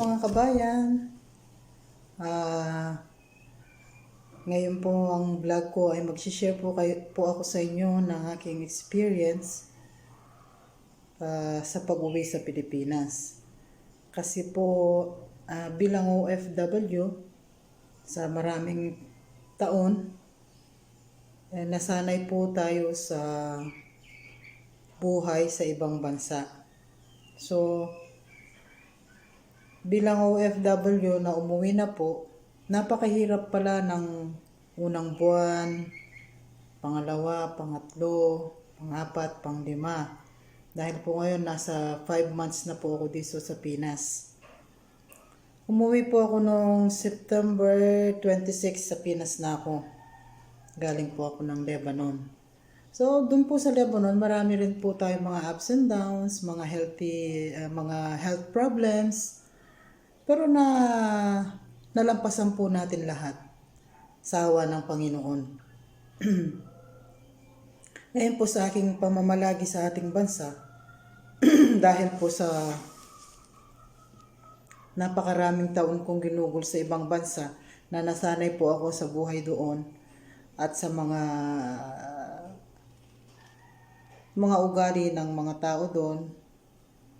mga kabayan. Ngayon po ang vlog ko ay mag-share po ako sa inyo ng aking experience sa pag-uwi sa Pilipinas. Kasi po bilang OFW sa maraming taon, nasanay po tayo sa buhay sa ibang bansa. So, bilang OFW na umuwi na po, napakahirap pala ng unang buwan, pangalawa, pangatlo, pangapat, panglima. Dahil po ngayon nasa 5 months na po ako dito sa Pinas. Umuwi po ako noong September 26 sa Pinas na ako. Galing po ako ng Lebanon. So, dun po sa Lebanon, marami rin po tayo mga ups and downs, mga health problems. Pero nalampasan po natin lahat sa awa ng Panginoon. Ngayon po sa aking pamamalagi sa ating bansa, dahil po sa napakaraming taon kong ginugol sa ibang bansa, na nasanay po ako sa buhay doon at sa mga ugali ng mga tao doon.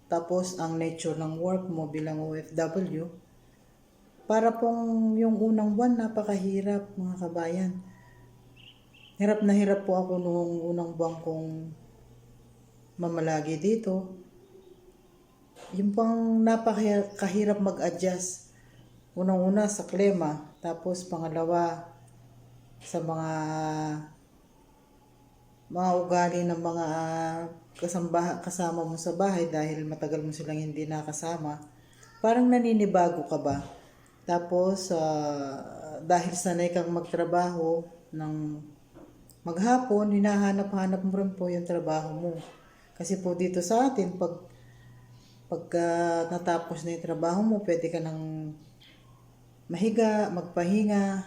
Tapos ang nature ng work mo bilang OFW, para pong yung unang buwan napakahirap mga kabayan. Hirap na hirap po ako noong unang buwan kong mamalagi dito. Yung pang napakahirap mag-adjust. Unang-una sa klima, tapos pangalawa sa mga ugali ng mga kasama mo sa bahay dahil matagal mo silang hindi nakasama. Parang naninibago ka ba? Tapos dahil sanay kang magtrabaho ng maghapon, hinahanap-hanap mo rin po yung trabaho mo. Kasi po dito sa atin, pagka natapos na yung trabaho mo, pwede ka nang mahiga, magpahinga.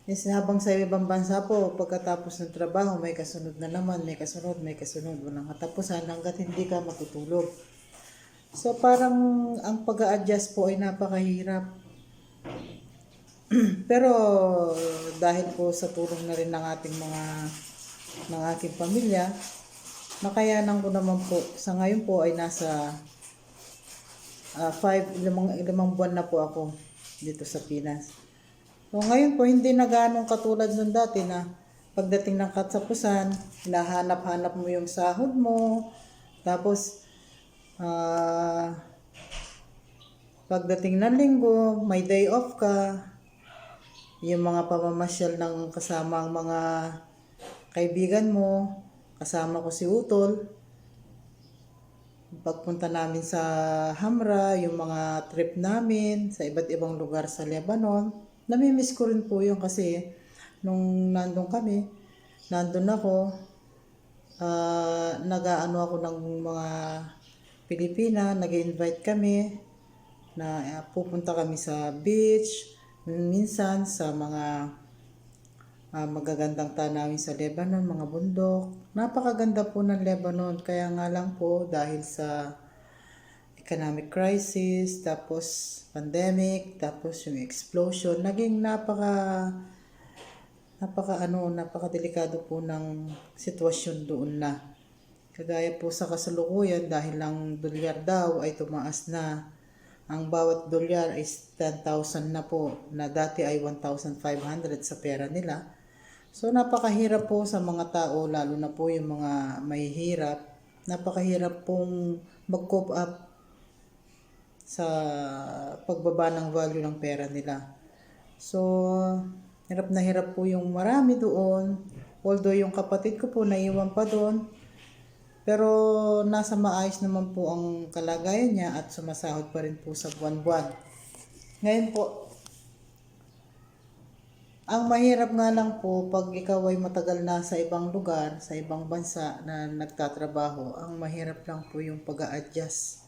Yes, habang sa ibang bansa po, pagkatapos ng trabaho, may kasunod na naman, may kasunod, walang katapusan hanggat hindi ka matutulog. So parang ang pag-a-adjust po ay napakahirap. Pero dahil po sa tulong na rin ng aking pamilya, nakayanan ko naman po. Sa ngayon po ay nasa 5 buwan na po ako dito sa Pinas. So ngayon po hindi na ganong katulad nung dati na pagdating ng katapusan, hinahanap-hanap mo yung sahod mo, tapos pagdating ng linggo, may day off ka, yung mga pamamasyal ng kasama ang mga kaibigan mo, kasama ko si Utol, pagpunta namin sa Hamra, yung mga trip namin sa iba't ibang lugar sa Lebanon. Namimiss ko rin po yun kasi nung nandun ako, nag-aano ako ng mga Pilipina, nag-invite kami na pupunta kami sa beach, minsan sa mga magagandang tanawin sa Lebanon, mga bundok. Napakaganda po ng Lebanon, kaya nga lang po dahil sa economic crisis, tapos pandemic, tapos yung explosion, naging napakadelikado po ng sitwasyon doon na. Kagaya po sa kasalukuyan, dahil lang dolyar daw ay tumaas na. Ang bawat dolyar is 10,000 na po, na dati ay 1,500 sa pera nila. So napakahirap po sa mga tao, lalo na po yung mga mahihirap. Napakahirap pong mag-cope up sa pagbaba ng value ng pera nila. So hirap na hirap po yung marami doon. Although yung kapatid ko po naiwan pa doon, pero nasa maayos naman po ang kalagayan niya at sumasahod pa rin po sa buwan-buwan. Ngayon po, ang mahirap nga lang po pag ikaw ay matagal na sa ibang lugar, sa ibang bansa na nagtatrabaho, ang mahirap lang po yung pag-a-adjust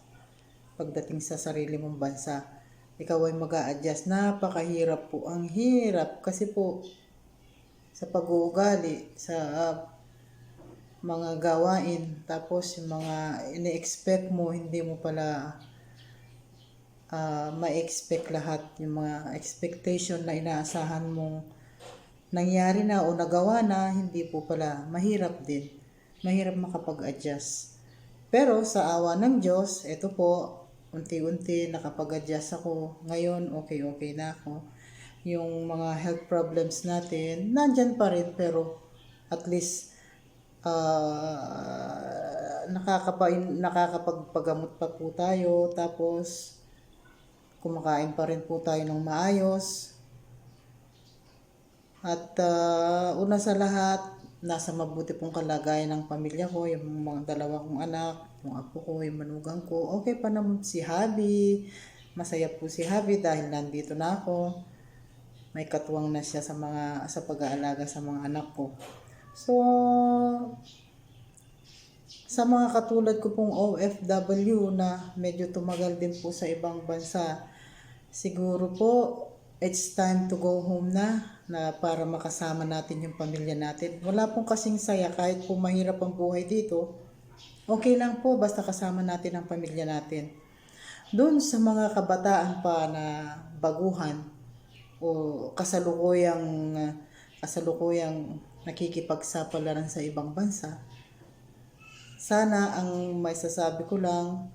pagdating sa sarili mong bansa. Ikaw ay mag-a-adjust. Napakahirap po. Ang hirap kasi po sa pag-uugali, sa mga gawain, tapos yung mga ini-expect mo, hindi mo pala ma-expect lahat yung mga expectation na inaasahan mong nangyari na o nagawa na, hindi po pala, mahirap din. Mahirap makapag-adjust. Pero sa awa ng Diyos, ito po, unti-unti nakapag-adjust ako. Ngayon, okay na ako. Yung mga health problems natin, nandyan pa rin, pero at least nakakapagpagamot pa po tayo, tapos kumakain pa rin po tayo ng maayos. At una sa lahat, nasa mabuti pong kalagayan ng pamilya ko, yung mga dalawa kong anak, yung apo ko, yung manugang ko. Okay pa naman si Habi. Masaya po si Habi dahil nandito na ako. May katuwang na siya sa pag-aalaga sa mga anak ko. So, sa mga katulad ko pong OFW na medyo tumagal din po sa ibang bansa, siguro po it's time to go home na para makasama natin yung pamilya natin. Wala pong kasing saya kahit po mahirap ang buhay dito. Okay lang po basta kasama natin ang pamilya natin. Doon sa mga kabataan pa na baguhan o kasalukuyang nakikipagsapalaran sa ibang bansa, sana ang may sasabi ko lang,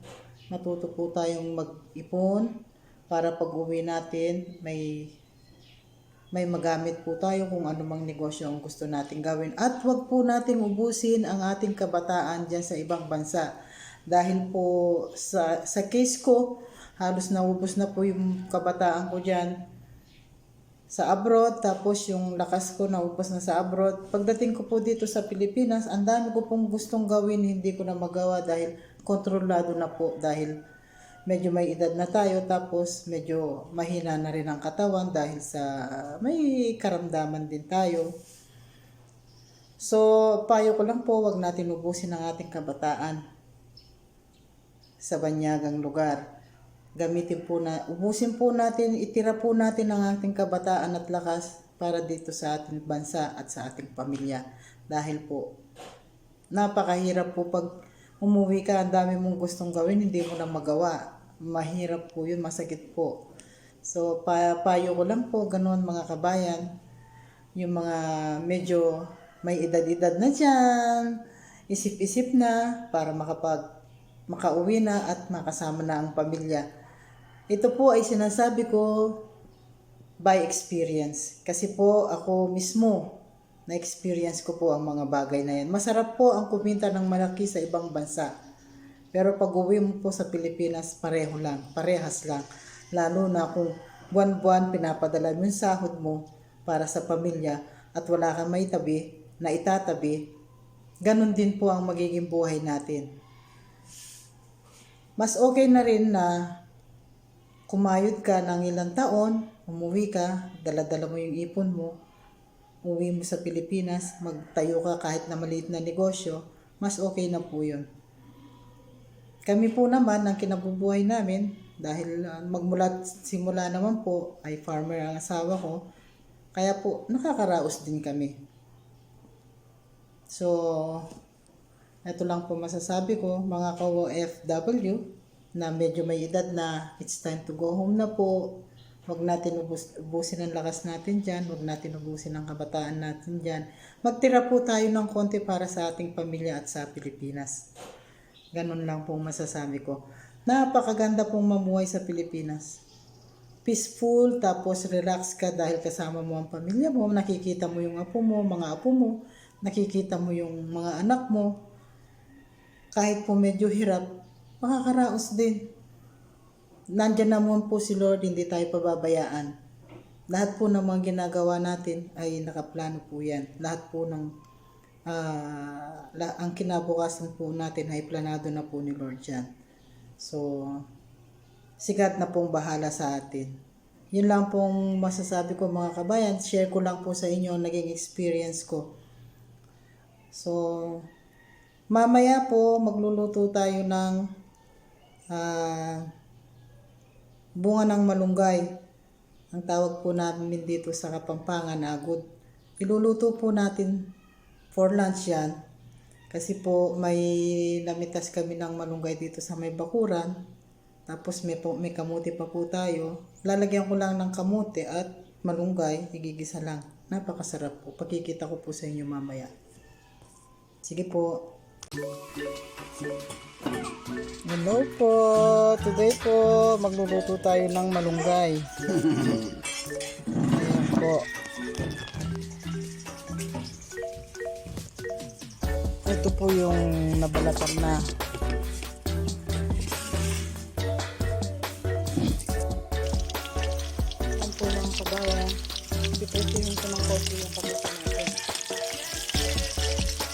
matuto po tayong mag-ipon para pag-uwi natin may magamit po tayo kung anumang negosyo ang gusto natin gawin. At wag po natin ubusin ang ating kabataan dyan sa ibang bansa. Dahil po sa case ko, halos naubos na po yung kabataan ko dyan sa abroad, tapos yung lakas ko naubos na sa abroad. Pagdating ko po dito sa Pilipinas, ang dami ko pong gustong gawin, hindi ko na magawa dahil kontrolado na po, dahil medyo may edad na tayo, tapos medyo mahina na rin ang katawan dahil sa may karamdaman din tayo. So, payo ko lang po, wag natin ubusin ang ating kabataan sa banyagang lugar. Ubusin po natin, itira po natin ang ating kabataan at lakas para dito sa ating bansa at sa ating pamilya. Dahil po, napakahirap po pag umuwi ka, ang dami mong gustong gawin, hindi mo na magawa. Mahirap po yun, masakit po. So, payo ko lang po, ganoon mga kabayan, yung mga medyo may edad-edad na dyan, isip-isip na para makauwi na at makasama na ang pamilya. Ito po ay sinasabi ko by experience. Kasi po ako mismo, na-experience ko po ang mga bagay na yan. Masarap po ang kumita ng malaki sa ibang bansa. Pero pag uwi mo po sa Pilipinas, parehas lang. Lalo na kung buwan-buwan pinapadala mo yung sahod mo para sa pamilya at wala kang may tabi na itatabi, ganun din po ang magiging buhay natin. Mas okay na rin na kumayod ka ng ilang taon, umuwi ka, dala-dala mo yung ipon mo, uwi mo sa Pilipinas, magtayo ka kahit na maliit na negosyo, mas okay na po yun. Kami po naman, ang kinabubuhay namin, dahil simula naman po, ay farmer ang asawa ko, kaya po nakakaraos din kami. So, ito lang po masasabi ko, mga ka-OFW, na medyo may edad na, it's time to go home na po. Huwag natin ubusin ang lakas natin dyan. Huwag natin ubusin ang kabataan natin dyan. Magtira po tayo ng konti para sa ating pamilya at sa Pilipinas. Ganun lang pong masasabi ko. Napakaganda pong mamuhay sa Pilipinas. Peaceful, tapos relax ka dahil kasama mo ang pamilya mo. Nakikita mo yung mga apo mo. Nakikita mo yung mga anak mo. Kahit po medyo hirap, makakaraos din. Nandiyan naman po si Lord, hindi tayo pababayaan. Lahat po ng mga ginagawa natin ay nakaplano po yan. Lahat po ng ang kinabukasan po natin ay planado na po ni Lord yan. So, sikat na pong bahala sa atin. Yun lang pong masasabi ko mga kabayan. Share ko lang po sa inyo ang naging experience ko. So, mamaya po magluluto tayo ng bunga ng malunggay. Ang tawag po namin dito sa Kapampangan, agod. Iluluto po natin for lunch yan. Kasi po may namitas kami ng malunggay dito sa may bakuran. Tapos may kamote pa po tayo. Lalagyan ko lang ng kamote at malunggay, igigisa lang. Napakasarap po. Pakikita ko po sa inyo mamaya. Sige po. Hello po. Today po, magluluto tayo ng malunggay. Ayan po. Ito po yung nabalatan na. Ayan po ng kabayan. Pipritihin ko ng kopi yung kamote natin.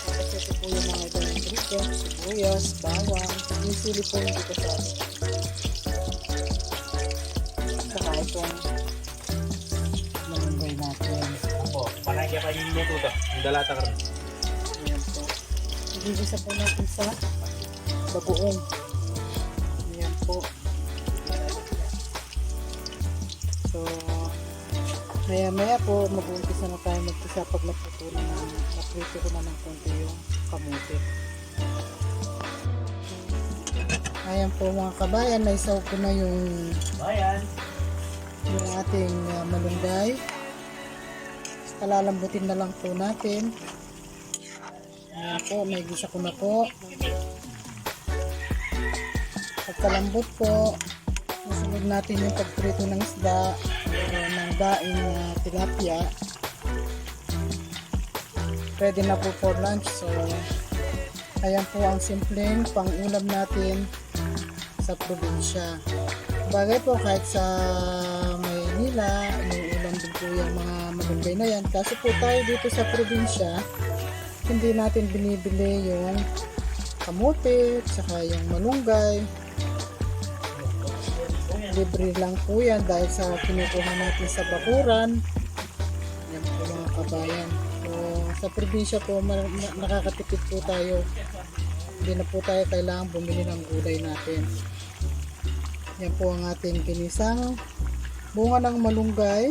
Tapos ito po yung mga ibang ingredients, sibuyas, bawang, yung sili po yung dito sa atin. Saka itong malunggay natin. Ako, panagya pa yung luto to. Yung dalata ka rin. Ayan po. Igigisa po natin sa bagoong. Ayan po. So, maya po mag-uumpisa na tayo magkisa pag naputo na naprito ko na ng konti yung kamote. Ayan po mga kabayan, naisaw ko na yung ating malunggay. Palalambutin na lang po natin. Ayan po, may gisa ko na po. Pagkalambot po, nasunod natin yung pagprito ng isda o ng daing tilapia. Ready na po for lunch. So, ayan po ang simpleng pang-ulam natin sa probinsya. Bagay po kahit sa Maynila, inuulam din po yung mga malunggay na yan. Kasi po tayo dito sa probinsya, hindi natin binibili yung kamote, saka yung malunggay. Libre lang po yan dahil sa kinukuha natin sa bakuran. Yan po mga kabayan. So, sa probinsya po, nakakatipid po tayo. Hindi na po tayo kailangan bumili ng gulay natin. Yan po ang ating ginisang bunga ng malunggay.